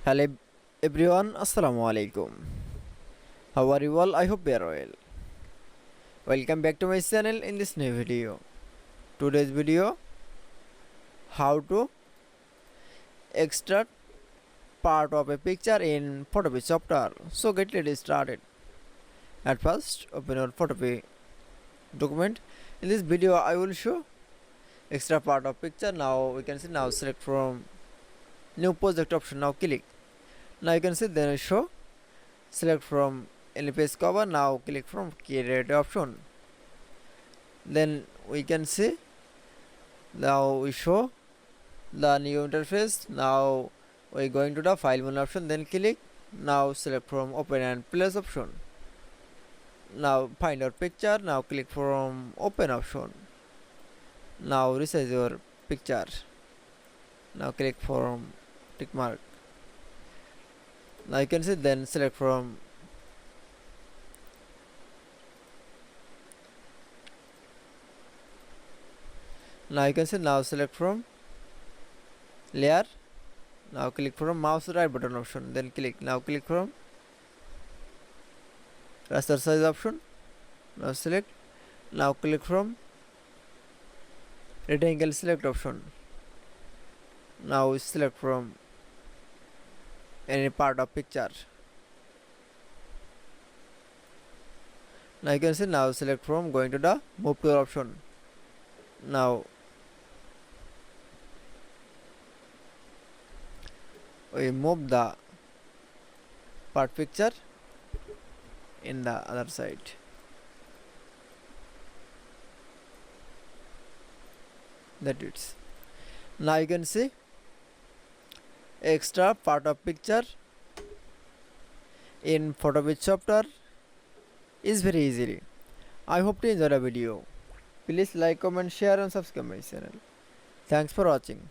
Hello everyone, Assalamu alaikum. How are you all? I hope you are well. Welcome back to my channel in this new video. Today's video, how to extract part of a picture in Photopea software. So get ready started. At first, open your Photopea document. In this video, I will show extra part of picture. Now we can see, now select from new project option. Now click. Now you can see, then show, select from any page cover. Now click from create option. Then we can see, now we show the new interface. Now we going to the file menu option, then click. Now select from open and place option. Now find your picture. Now click from open option. Now resize your picture. Now click from tick mark. Now you can see, then select from now select from layer. Now click from mouse right button option, then click. Now click from raster size option. Now select. Now click from rectangle select option. Now select from any part of picture. Now you can see, now select from going to the move tool option. Now we move the part picture in the other side. That it's. Now you can see extra part of picture in Photopea software is very easily. I hope to enjoy the video. Please like, comment, share and subscribe my channel. Thanks for watching.